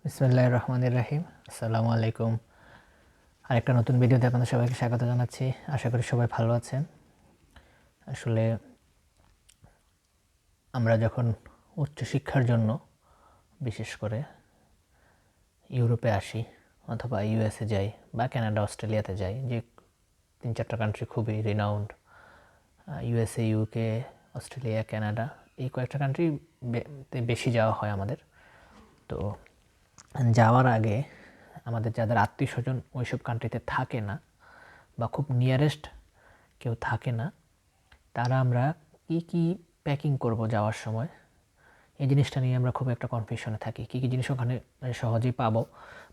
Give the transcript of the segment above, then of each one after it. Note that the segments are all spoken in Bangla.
বিসমিল্লাহির রহমানির রহিম। আসসালামু আলাইকুম। আরেকটা নতুন ভিডিওতে আপনাদের সবাইকে স্বাগত জানাচ্ছি। আশা করি সবাই ভালো আছেন। আসলে আমরা যখন উচ্চশিক্ষার জন্য বিশেষ করে ইউরোপে আসি অথবা ইউএসএ যাই বা কানাডা অস্ট্রেলিয়াতে যাই, যে 3-4টা কান্ট্রি খুবই renowned, USA, UK, Australia, Canada, এই কয়েকটা কান্ট্রি বেশি যাওয়া হয় আমাদের। তো যাওয়ার আগে আমাদের যাদের আত্মীয় স্বজন ওইসব কান্ট্রিতে থাকে না বা খুব নিয়ারেস্ট কেউ থাকে না, তারা আমরা কি কি প্যাকিং করব যাওয়ার সময়, এই জিনিসটা নিয়ে আমরা খুব একটা কনফিউশনে থাকি। কী কী জিনিস ওখানে সহজেই পাবো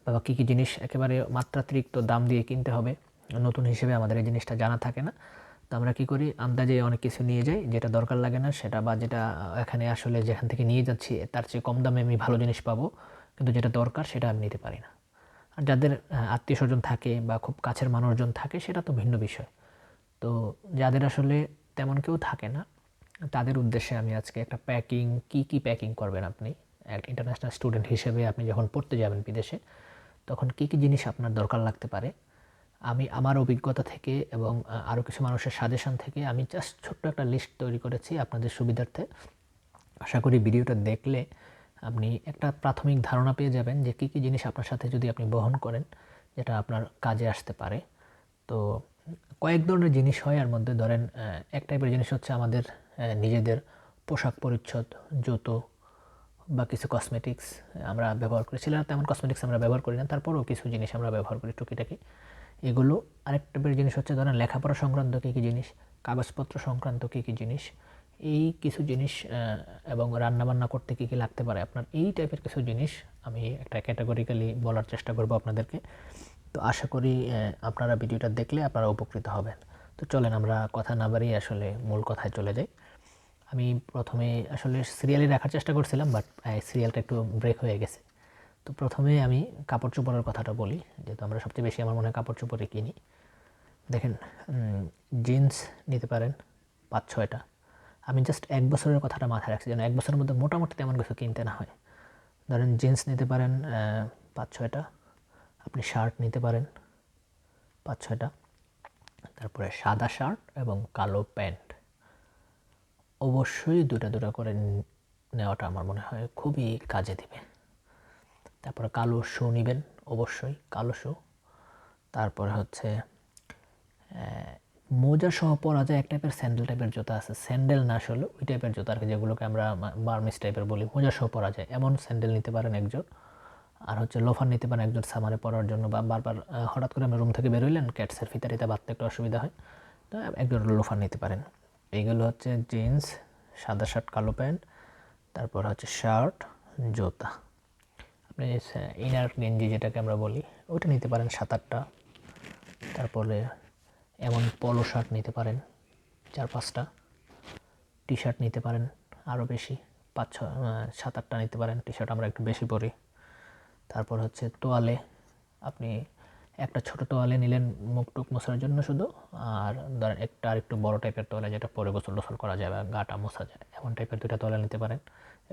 বা কী কী জিনিস একেবারে মাত্রাতিরিক্ত দাম দিয়ে কিনতে হবে, নতুন হিসেবে আমাদের এই জিনিসটা জানা থাকে না। তো আমরা কী করি, আন্দাজে অনেক কিছু নিয়ে যাই, যেটা দরকার লাগে না সেটা, বা যেটা এখানে আসলে যেখান থেকে নিয়ে যাচ্ছি তার চেয়ে কম দামে আমি ভালো জিনিস পাবো, কিন্তু যেটা দরকার সেটা আমি নিতে পারি না। আর যাদের আত্মীয় স্বজন থাকে বা খুব কাছের মানুষজন থাকে সেটা তো ভিন্ন বিষয়। তো যাদের আসলে তেমন কেউ থাকে না, তাদের উদ্দেশ্যে আমি আজকে একটা প্যাকিং, কি প্যাকিং করবেন আপনি এক ইন্টারন্যাশনাল স্টুডেন্ট হিসেবে, আপনি যখন পড়তে যাবেন বিদেশে, তখন কি জিনিস আপনার দরকার লাগতে পারে, আমি আমার অভিজ্ঞতা থেকে এবং আরও কিছু মানুষের সাজেশন থেকে আমি জাস্ট ছোট্ট একটা লিস্ট তৈরি করেছি আপনাদের সুবিধার্থে। আশা করি ভিডিওটা দেখলে আপনি একটা প্রাথমিক ধারণা পেয়ে যাবেন যে কী জিনিস আপনার সাথে যদি আপনি বহন করেন যেটা আপনার কাজে আসতে পারে। তো কয়েক ধরনের জিনিস হয়, এর মধ্যে ধরেন এক টাইপের জিনিস হচ্ছে আমাদের নিজেদের পোশাক পরিচ্ছদ, জুতো বা কিছু কসমেটিক্স আমরা ব্যবহার করি। ছেলেরা তেমন কসমেটিক্স আমরা ব্যবহার করি না, তারপরেও কিছু জিনিস আমরা ব্যবহার করি টুকিটাকি, এগুলো। আরেক টাইপের জিনিস হচ্ছে ধরেন লেখাপড়া সংক্রান্ত কী জিনিস, কাগজপত্র সংক্রান্ত কী জিনিস, এই কিছু জিনিস, এবং রান্নাবান্না করতে কী লাগতে পারে আপনার, এই টাইপের কিছু জিনিস আমি একটা ক্যাটাগরিক্যালি বলার চেষ্টা করব আপনাদেরকে। তো আশা করি আপনারা ভিডিওটা দেখলে আপনারা উপকৃত হবেন। তো চলেন আমরা কথা না বাড়িয়ে আসলে মূল কথায় চলে যাই। আমি প্রথমে আসলে সিরিয়ালে রাখার চেষ্টা করছিলাম, বাট সিরিয়ালটা একটু ব্রেক হয়ে গেছে। তো প্রথমে আমি কাপড় চোপড়ের কথাটা বলি, যেহেতু আমরা সবচেয়ে বেশি আমার মনে হয় কাপড় চোপড়ে কিনি। দেখেন, জিন্স নিতে পারেন 5-6টা। আমি জাস্ট 1 বছরের কথাটা মাথায় রাখছি, যেন 1 বছরের মধ্যে মোটামুটি তেমন কিছু কিনতে না হয়। ধরেন জিন্স নিতে পারেন 5-6টা, আপনি শার্ট নিতে পারেন 5-6টা, তারপরে সাদা শার্ট এবং কালো প্যান্ট অবশ্যই দুটা দুটা করে নেওয়াটা আমার মনে হয় খুবই কাজে দিবে। তারপরে কালো শু নেবেন, অবশ্যই কালো শু। তারপরে হচ্ছে মোজা সহ পরা যায় এক টাইপের স্যান্ডেল টাইপের জুতা আছে, স্যান্ডেল না আসলে ওই টাইপের জুতা আর কি, যেগুলোকে আমরা বার্মিস টাইপের বলি, মোজা সহ পরা যায় এমন স্যান্ডেল নিতে পারেন একজন। আর হচ্ছে লোফার নিতে পারেন একজন সামারে পরার জন্য, বা বারবার হঠাৎ করে আমরা রুম থেকে বেরোইলেন, ক্যাটসের ফিতারিতে বাঁধতে একটু অসুবিধা হয়, তো একজন লোফার নিতে পারেন। এইগুলো হচ্ছে জিন্স, সাদা শার্ট, কালো প্যান্ট, তারপর হচ্ছে শার্ট, জুতা। আপনি ইনার গেঞ্জি যেটাকে আমরা বলি ওটা নিতে পারেন 7-8টা। তারপরে এমন পলো শার্ট নিতে পারেন 4-5টা, টি শার্ট নিতে পারেন আরও বেশি, 5-6 7-8টা নিতে পারেন। টি শার্ট আমরা একটু বেশি পরি। তারপর হচ্ছে তোয়ালে, আপনি একটা ছোট তোয়ালে নিলেন মুখ টুক মোছার জন্য শুধু, আর ধরেন একটা আর একটু বড় টাইপের তোয়ালে যেটা পরে গোসল টোসল করা যায় বা গাটা মোছা যায়, এমন টাইপের 2টা তোয়ালে নিতে পারেন।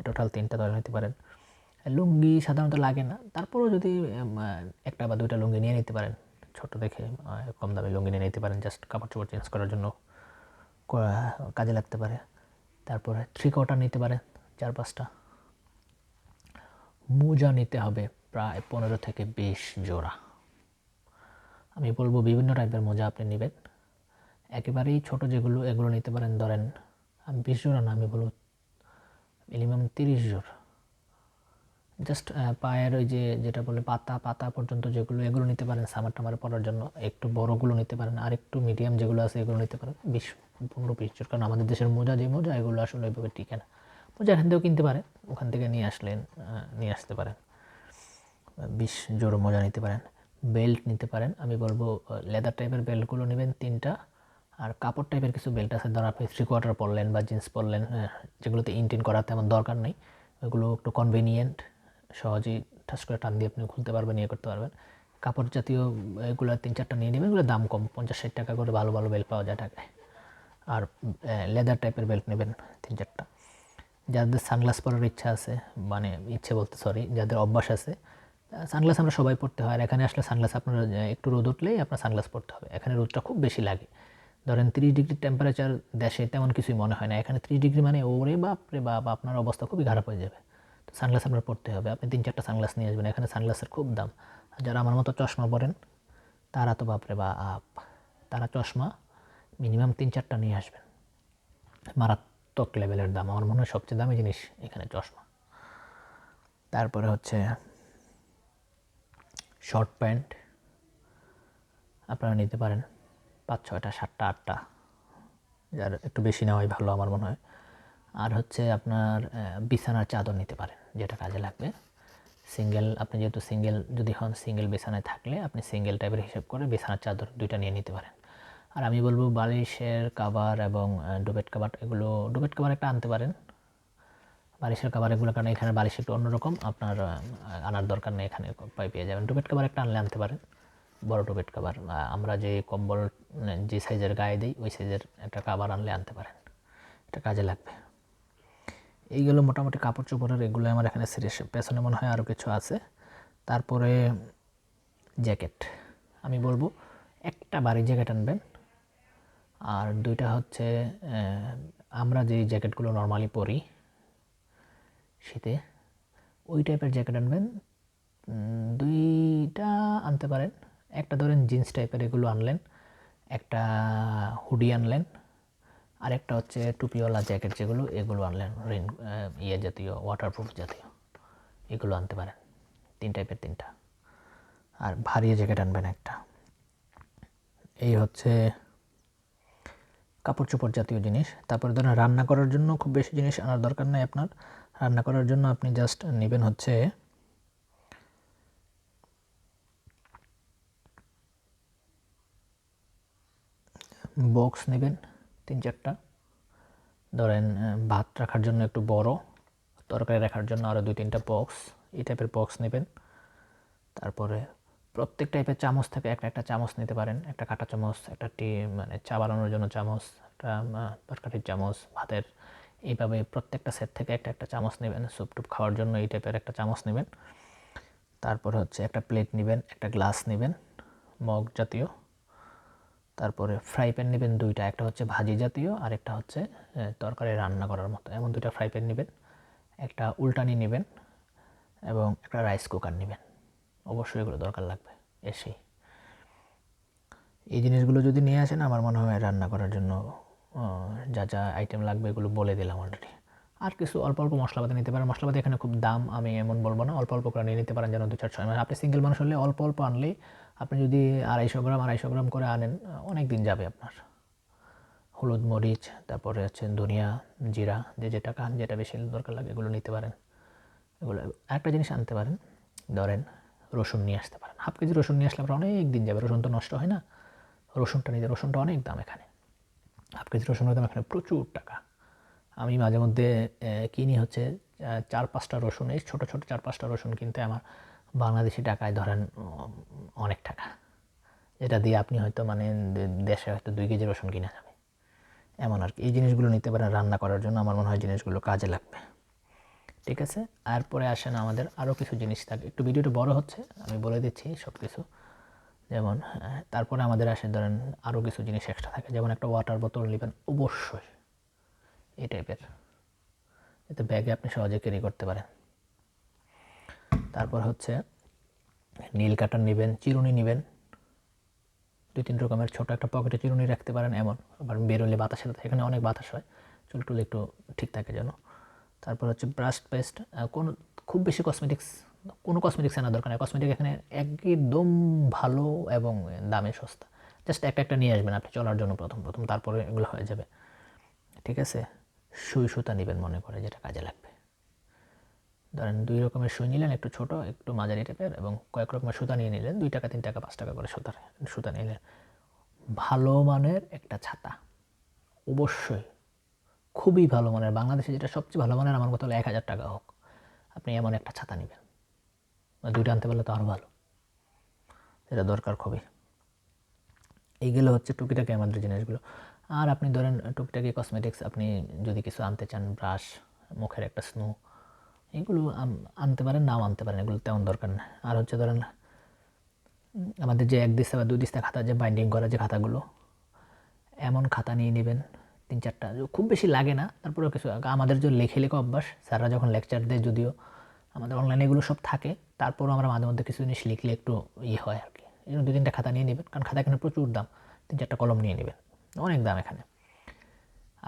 টোটাল 3টা তোয়ালে নিতে পারেন। লুঙ্গি সাধারণত লাগে না, তারপরেও যদি একটা বা 2টা লুঙ্গি নিয়ে নিতে পারেন, ছোট দেখে কম দামে লুঙ্গি নিয়ে নিতে পারেন, জাস্ট কাপড় চোপড় চেঞ্জ করার জন্য কাজে লাগতে পারে। তারপরে 3 কোয়ার্টার নিতে পারেন 4-5টা। মোজা নিতে হবে প্রায় 15 থেকে 20 জোড়া। আমি বলবো বিভিন্ন টাইপের মোজা আপনি নেবেন। একেবারেই ছোট যেগুলো এগুলো নিতে পারেন, ধরেন আমি 20 জোড়া না, আমি বলবো মিনিমাম 30 জোড়া। জাস্ট পায়ের ওই যে যেটা বলে পাতা পাতা পর্যন্ত যেগুলো, এগুলো নিতে পারেন সামার টামারে পরার জন্য। একটু বড়গুলো নিতে পারেন, আর একটু মিডিয়াম যেগুলো আছে এগুলো নিতে পারেন 15-20 জোড়া। কারণ আমাদের দেশের মোজা, যে মোজা এগুলো আসলে ওইভাবে টিকে না। মোজা এখান থেকেও কিনতে পারেন, ওখান থেকে নিয়ে আসতে পারেন। 20 জোড়া মোজা নিতে পারেন। বেল্ট নিতে পারেন, আমি বলবো লেদার টাইপের বেল্টগুলো নেবেন 3টা। আর কাপড় টাইপের কিছু বেল্ট আছে, ধরুন আপনি 3 কোয়ার্টার পরলেন বা জিন্স পরলেন, যেগুলোতে ইনটিন করার তেমন দরকার নেই, ওইগুলো একটু কনভিনিয়েন্ট, সহজেই ঠাস করে টান দিয়ে আপনি খুলতে পারবেন, ইয়ে করতে পারবেন। কাপড় জাতীয় এগুলো 3-4টা নিয়ে নেবেন, এগুলো দাম কম, 50-60 টাকা করে ভালো ভালো বেল্ট পাওয়া যায় ঢাকায়। আর লেদার টাইপের বেল্ট নেবেন 3-4টা। যাদের সানগ্লাস পরার ইচ্ছা আছে, মানে ইচ্ছে বলতে সরি, যাদের অভ্যাস আছে সানগ্লাস আমরা সবাই পরতে হয়, আর এখানে আসলে সানগ্লাস আপনার একটু রোদ উঠলেই আপনার সানগ্লাস পরতে হবে। এখানে রোদটা খুব বেশি লাগে, ধরেন 30 ডিগ্রি টেম্পারেচার, দেশে তেমন কিছুই মনে হয় না, এখানে 30 ডিগ্রি মানে ওরে বাপ রে বাপ, আপনার অবস্থা খুবই খারাপ হয়ে যাবে। তো সানগ্লাস আপনার পরতে হবে, আপনি 3-4টা সানগ্লাস নিয়ে আসবেন, এখানে সানগ্লাসের খুব দাম। আর যারা আমার মতো চশমা পরেন তারা তো বাপরে বাপ, তারা চশমা মিনিমাম 3-4টা নিয়ে আসবেন, মারাত্মক লেভেলের দাম। আমার মনে হয় সবচেয়ে দামি জিনিস এখানে চশমা। তারপরে হচ্ছে শর্ট প্যান্ট আপনারা নিতে পারেন 5-6টা, 7টা, 8টা, যার একটু বেশি নেওয়াই ভালো আমার মনে হয়। আর হচ্ছে আপনার বিছানার চাদর নিতে পারেন, যেটা কাজে লাগবে। সিঙ্গেল, আপনি যেহেতু সিঙ্গেল যদি হন, সিঙ্গেল বিছানায় থাকলে আপনি সিঙ্গেল টাইপের হিসেব করে বিছানার চাদর 2টা নিয়ে নিতে পারেন। আর আমি বলবো বালিশের কাভার এবং ডুবেট কাভার, এগুলো ডুবেট কাভার একটা আনতে পারেন, বালিশের কাভার এগুলো, কারণ এখানে বালিশ একটু অন্যরকম, আপনার আনার দরকার নেই, এখানে পেয়ে যাবেন। ডুবেট কাভার একটা আনলে আনতে পারেন, বড় ডুবেট কাভার, আমরা যে কম্বল যে সাইজের গায়ে দিই ওই সাইজের একটা কাভার আনলে আনতে পারেন, এটা কাজে লাগবে। এইগুলো মোটামুটি কাপড় চোপড়ের, এগুলো আমার এখানে সিরিয়াস। পেছনে মনে হয় আরও কিছু আছে। তারপরে জ্যাকেট, আমি বলবো একটা ভারী জ্যাকেট আনবেন, আর 2টা হচ্ছে আমরা যেই জ্যাকেটগুলো নর্মালি পরি শীতে, ওই টাইপের জ্যাকেট আনবেন। 2টা আনতে পারেন, একটা ধরেন জিন্স টাইপের, এগুলো আনলেন, একটা হুডি আনলেন, আর একটা হচ্ছে টুপিওয়ালা জ্যাকেট যেগুলো, এগুলো আনলেন, রেন জাতীয়, ওয়াটারপ্রুফ জাতীয়, এগুলো আনতে পারেন। 3 টাইপের 3টা, আর ভারী জ্যাকেট আনবেন একটা। এই হচ্ছে কাপড় চোপড় জাতীয় জিনিস। তারপরে ধরেন রান্না করার জন্য খুব বেশি জিনিস আনার দরকার নেই আপনার। রান্না করার জন্য আপনি জাস্ট নেবেন হচ্ছে বক্স নেবেন 3-4টা, ধরেন ভাত রাখার জন্য একটু বড়, তরকারি রাখার জন্য আরও 2-3টা বক্স, এই টাইপের বক্স নেবেন। তারপরে প্রত্যেক টাইপের চামচ থেকে একটা একটা চামচ নিতে পারেন, একটা কাঁটা চামচ, একটা মানে চা বানানোর জন্য চামচ, একটা তরকারির চামচ, ভাতের, এইভাবে প্রত্যেকটা সেট থেকে একটা একটা চামচ নেবেন। স্যুপ টুপ খাওয়ার জন্য এই টাইপের একটা চামচ নেবেন। তারপরে হচ্ছে একটা প্লেট নেবেন, একটা গ্লাস নেবেন মগ জাতীয়। তারপরে ফ্রাই প্যান নেবেন 2টা, একটা হচ্ছে ভাজি জাতীয় আর একটা হচ্ছে তরকারি রান্না করার মতো, এমন 2টা ফ্রাই প্যান নেবেন। একটা উল্টানি নেবেন এবং একটা রাইস কুকার নেবেন, অবশ্যই এগুলো দরকার লাগবে এসেই। এই জিনিসগুলো যদি নিয়ে আসেন, আমার মনে হয় রান্না করার জন্য যা যা আইটেম লাগবে এগুলো বলে দিলাম অলরেডি। আর কিছু অল্প অল্প মশলাপাতি নিতে পারেন, মশলাপাতি এখানে খুব দাম আমি এমন বলবো না, অল্প অল্প করে নিয়ে নিতে পারেন, যেন 2-4-6 মাস। আপনি সিঙ্গেল মানুষ হলে অল্প অল্প আনলেই, আপনি যদি 250 গ্রাম করে আনেন, অনেক দিন যাবে আপনার। হলুদ, মরিচ, তারপরে হচ্ছে ধনিয়া, জিরা, যে যেটা খান, যেটা বেশি দরকার লাগে এগুলো নিতে পারেন। এগুলো আরেকটা জিনিস আনতে পারেন, ধরেন রসুন নিয়ে আসতে পারেন, হাফ কেজি রসুন নিয়ে আসলে আপনার অনেক দিন যাবে, রসুন তো নষ্ট হয় না। রসুনটা নিতে, রসুনটা অনেক দাম এখানে, হাফ কেজি রসুনের দাম এখানে প্রচুর টাকা। আমি মাঝে মধ্যে কিনি হচ্ছে 4-5টা রসুন, এই ছোটো ছোটো 4-5টা রসুন কিনতে আমার বাংলাদেশি টাকায় ধরেন অনেক টাকা, যেটা দিয়ে আপনি হয়তো মানে দেশে হয়তো 2 কেজি রসুন কিনা যাবে, এমন আর কি। এই জিনিসগুলো নিতে পারেন রান্না করার জন্য, আমার মনে হয় জিনিসগুলো কাজে লাগবে। ঠিক আছে, এরপরে আসেন আমাদের আরও কিছু জিনিস থাকে, একটু ভিডিওটা বড় হচ্ছে, আমি বলে দিচ্ছি সব কিছু। যেমন তারপরে আমাদের আসে ধরেন আরও কিছু জিনিস এক্সট্রা থাকে, যেমন একটা ওয়াটার বোতল নেবেন অবশ্যই, এই টাইপের, এতে ব্যাগে আপনি সহজে ক্যারি করতে পারেন। তারপর হচ্ছে নীল কাটার নেবেন, চিরুনি নেবেন 2-3 রকমের, ছোটো একটা পকেটে চিরুনি রাখতে পারেন এমন, আবার বেরোলে বাতাসের, এখানে অনেক বাতাস হয়, চুল টুল একটু ঠিক থাকে যেন। তারপর হচ্ছে ব্রাশ পেস্ট, কোনো খুব বেশি কোনো কসমেটিক্স আনার দরকার নেই, কসমেটিক এখানে একদম ভালো এবং দামে সস্তা, জাস্ট একটা একটা নিয়ে আসবেন আপনি চলার জন্য প্রথম প্রথম, তারপরে এগুলো হয়ে যাবে। ঠিক আছে, সুই সুতা নেবেন মনে করে, যেটা কাজে লাগবে। ধরেন 2 রকমের সুই নিলেন, একটু ছোট একটু মাঝারি টাইপের, এবং কয়েক রকমের সুতা নিয়ে নিলেন, 2 টাকা 3 টাকা 5 টাকা করে সুতা নিলেন। ভালো মানের একটা ছাতা অবশ্যই, খুবই ভালো মানের, বাংলাদেশে যেটা সবচেয়ে ভালো মানের, আমার মতো হলো 1000 টাকা হোক, আপনি এমন একটা ছাতা নেবেন, 2টা আনতে পারলে তো আরও ভালো, এটা দরকার খুবই। এইগুলো হচ্ছে টুকিটাকি আমাদের জিনিসগুলো। আর আপনি ধরেন টুকিটাকি কসমেটিক্স, আপনি যদি কিছু আনতে চান, ব্রাশ, মুখের একটা স্নো, এগুলো আনতে পারেন, নাও আনতে পারেন, এগুলো তেমন দরকার না। আর হচ্ছে ধরেন আমাদের যে 1 দিস্তা বা 2 দিস্তা খাতা যে বাইন্ডিং করা যে খাতাগুলো, এমন খাতা নিয়ে নেবেন 3-4টা, খুব বেশি লাগে না। তারপরেও কিছু আমাদের যে লেখে লেখা অভ্যাস, স্যাররা যখন লেকচার দেয়, যদিও আমাদের অনলাইনে এগুলো সব থাকে, তারপরও আমরা মাঝে মধ্যে কিছু জিনিস লিখলে একটু হয় আর কি। এই জন্য 2-3টা খাতা নিয়ে নেবেন, কারণ খাতা এখানে প্রচুর দাম। 3-4টা কলম নিয়ে নেবেন, অনেক দাম এখানে।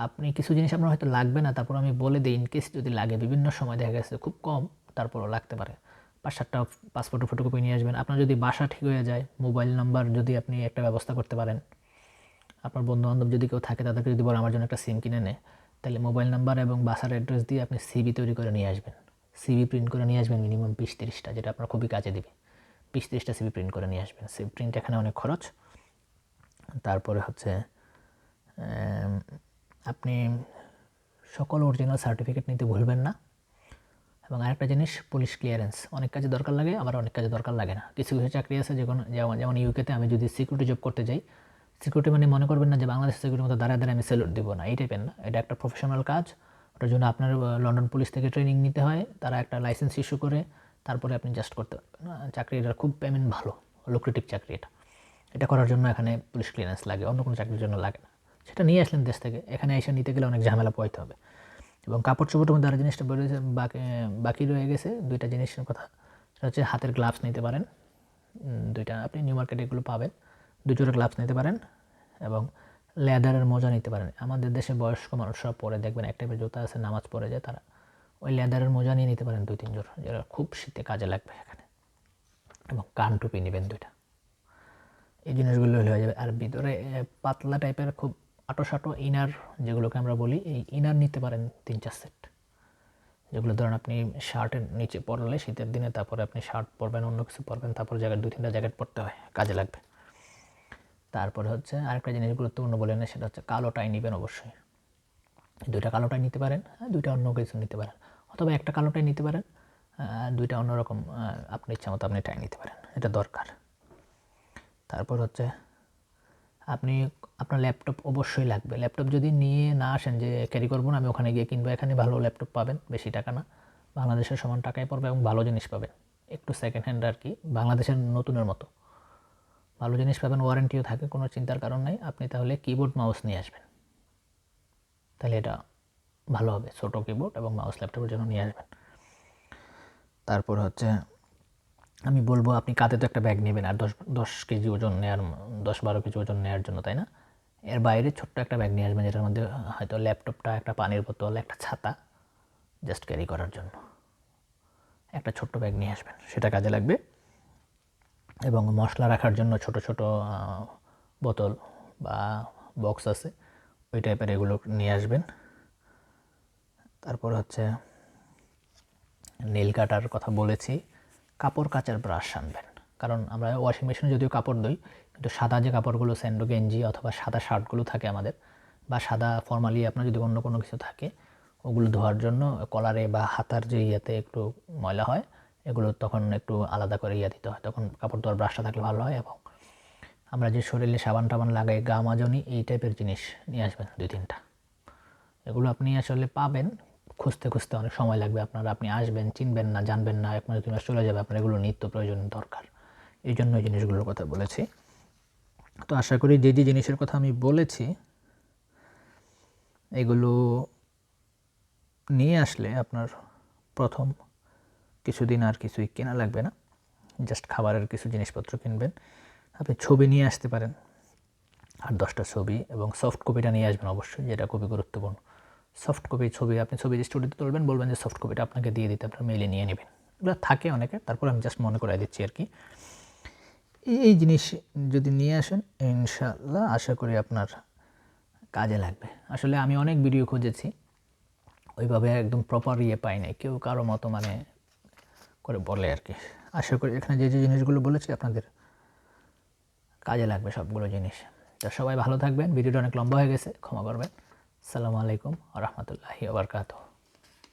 আপনি কিছু জিনিস আপনার হয়তো লাগবে না, তারপর আমি বলে দিই ইনকেস যদি লাগে। বিভিন্ন সময় দেখা গেছে খুব কম, তারপরও লাগতে পারে। 5-7টা পাসপোর্টের ফটোকপি নিয়ে আসবেন। আপনার যদি বাসা ঠিক হয়ে যায়, মোবাইল নাম্বার যদি আপনি একটা ব্যবস্থা করতে পারেন, আপনার বন্ধুবান্ধব যদি কেউ থাকে তাদেরকে যদি বলে আমার জন্য একটা সিম কিনে নেয়, তাহলে মোবাইল নাম্বার এবং বাসার অ্যাড্রেস দিয়ে আপনি সিভি তৈরি করে নিয়ে আসবেন। সিভি প্রিন্ট করে নিয়ে আসবেন মিনিমাম 20-30টা, যেটা আপনার খুবই কাজে দেবে। 20-30টা সিভি প্রিন্ট করে নিয়ে আসবেন। সিভি প্রিন্ট এখানে অনেক খরচ। তারপরে হচ্ছে আপনি সকল অরিজিনাল সার্টিফিকেট নিতে ভুলবেন না। এবং আরেকটা জিনিস, পুলিশ ক্লিয়ারেন্স অনেক কাজে দরকার লাগে, আবার অনেক কাজে দরকার লাগে না। কিছু কিছু চাকরি আছে যেমন ইউকেতে আমি যদি সিকিউরিটি জব করতে যাই, সিকিউরিটি মানে মনে করবেন না যে বাংলাদেশের সিকিউরিটির মতো দাঁড়ায় দাঁড়ায় আমি স্যালুট দিব না, এই টাইপের না। এটা একটা প্রফেশনাল কাজ। ওটার জন্য আপনার লন্ডন পুলিশ থেকে ট্রেনিং নিতে হয়, তারা একটা লাইসেন্স ইস্যু করে, তারপরে আপনি জাস্ট করতে পারবেন। চাকরিটার খুব পেমেন্ট ভালো, লুক্রেটিভ চাকরি এটা। এটা করার জন্য এখানে পুলিশ ক্লিয়ারেন্স লাগে, অন্য কোনো চাকরির জন্য লাগে না। সেটা নিয়ে আসলেন দেশ থেকে, এখানে এসে নিতে গেলে অনেক ঝামেলা পোহাইতে হবে। এবং কাপড় চোপড়ের মধ্যে আরও জিনিসটা বেরোয়েছে, বাকি রয়ে গেছে 2টা জিনিসের কথা। সেটা হচ্ছে হাতের গ্লাভস নিতে পারেন, 2টা আপনি নিউ মার্কেটে এগুলো পাবেন। 2 জোড়া গ্লাভস নিতে পারেন এবং লেদারের মোজা নিতে পারেন। আমাদের দেশে বয়স্ক মানুষরা পরে দেখবেন এক টাইপের জুতা আছে, নামাজ পড়ে যায় তারা, ওই লেদারের মোজা নিয়ে নিতে পারেন 2-3 জোড়া, যেটা খুব শীতে কাজে লাগবে এখানে। এবং কান টুপি নেবেন 2টা। এই জিনিসগুলো হয়ে যাবে। আর ভিতরে পাতলা টাইপের খুব আটো ইনার যেগুলোকে আমরা বলি, এই ইনার নিতে পারেন 3-4 সেট, যেগুলো ধরেন আপনি শার্টের নিচে পরলে শীতের দিনে, তারপরে আপনি শার্ট পরবেন, অন্য কিছু পরবেন, তারপর জায়গায় 2-3টা জ্যাকেট পরতে হয়, কাজে লাগবে। তারপরে হচ্ছে আরেকটা জিনিস গুরুত্বপূর্ণ বলে না, সেটা হচ্ছে কালো টাই নেবেন অবশ্যই। 2টা কালো টাই নিতে পারেন, 2টা অন্য কিছু নিতে পারেন, অথবা একটা কালো টাই নিতে পারেন, 2টা অন্যরকম আপনার ইচ্ছা মতো আপনি টাই নিতে পারেন, এটা দরকার। তারপর হচ্ছে আপনি আপনার ল্যাপটপ অবশ্যই লাগবে। ল্যাপটপ যদি নিয়ে না আসেন যে ক্যারি করবো না, আমি ওখানে গিয়ে কিনবো, এখানে ভালো ল্যাপটপ পাবেন, বেশি টাকা না, বাংলাদেশের সমান টাকায় পড়বে এবং ভালো জিনিস পাবেন, একটু সেকেন্ড হ্যান্ড আর কি, বাংলাদেশের নতুনের মতো ভালো জিনিস পাবেন, ওয়ারেন্টিও থাকে, কোনো চিন্তার কারণ নাই। আপনি তাহলে কিবোর্ড মাউস নিয়ে আসবেন, তাহলে এটা ভালো হবে। ছোটো কিবোর্ড এবং মাউস ল্যাপটপের জন্য নিয়ে আসবেন। তারপর হচ্ছে আমি বলবো আপনি কাঁধে তো একটা ব্যাগ নেবেন, আর 10 কেজি ওজন নেওয়ার, 10-12 কেজি ওজন নেওয়ার জন্য, তাই না? এর বাইরে ছোট্ট একটা ব্যাগ নিয়ে আসবেন, যেটার মধ্যে হয়তো ল্যাপটপটা, একটা পানির বোতল, একটা ছাতা, জাস্ট ক্যারি করার জন্য একটা ছোট্ট ব্যাগ নিয়ে আসবেন, সেটা কাজে লাগবে। এবং মশলা রাখার জন্য ছোট ছোট বোতল বা বক্স আছে, ওই টাইপের, এগুলো নিয়ে আসবেন। তারপর হচ্ছে নেল কাটার কথা বলেছি, কাপড় কাচার ব্রাশ আনবেন, কারণ আমরা ওয়াশিং মেশিনে যদিও কাপড় ধুই, কিন্তু সাদা যে কাপড়গুলো, স্যান্ডো গেঞ্জি অথবা সাদা শার্টগুলো থাকে আমাদের, বা সাদা ফর্মালি আপনার যদি অন্য কোনো কিছু থাকে, ওগুলো ধোয়ার জন্য কলারে বা হাতার যে ইয়েতে একটু ময়লা হয়, এগুলো তখন একটু আলাদা করে দিতে হয়, তখন কাপড় ধোয়ার ব্রাশটা থাকলে ভালো হয়। এবং আমরা যে শরীরে সাবান টাবান লাগাই, গা মাজনি, এই টাইপের জিনিস নিয়ে আসবেন 2-3টা। এগুলো আপনি আসলে পাবেন, খুঁজতে খুঁজতে অনেক সময় লাগবে আপনার, আপনি আসবেন, চিনবেন না, জানবেন না, 1 মাস 2 মাস চলে যাবে, আপনার এগুলো নিত্য প্রয়োজন দরকার। এই জন্য এই জিনিসগুলোর কথা বলেছি। তো আশা করি যে যে জিনিসের কথা আমি বলেছি, এগুলো নিয়ে আসলে আপনার প্রথম কিছুদিন আর কিছুই কেনা লাগবে না, জাস্ট খাবারের কিছু জিনিসপত্র কিনবেন। আপনি ছবি নিয়ে আসতে পারেন, আর 10টা ছবি, এবং সফট কপিটা নিয়ে আসবেন অবশ্যই, যেটা খুবই গুরুত্বপূর্ণ। সফট কপি ছবি, আপনি ছবি স্টুডিওতে তুলবেন, বলবেন যে সফট কপিটা আপনাকে দিয়ে দিতে, আপনার মেইলে নিয়ে নেবেন। এগুলো থাকে অনেকে, তারপর আমি জাস্ট মনে করাই দিচ্ছি আর কি। এই জিনিস যদি নিয়ে আসেন, ইনশাল্লাহ আশা করি আপনার কাজে লাগবে। আসলে আমি অনেক ভিডিও খুঁজেছি, ওইভাবে একদম প্রপার পাই নাই, কেউ কারো মতো মানে করে বলে আর কি। আশা করি এখানে যে যে জিনিসগুলো বলেছি আপনাদের কাজে লাগবে সবগুলো জিনিস। তা সবাই ভালো থাকবেন, ভিডিওটা অনেক লম্বা হয়ে গেছে, ক্ষমা করবেন। আসসালামু আলাইকুম ওয়া রাহমাতুল্লাহি ওয়া বারাকাতুহু।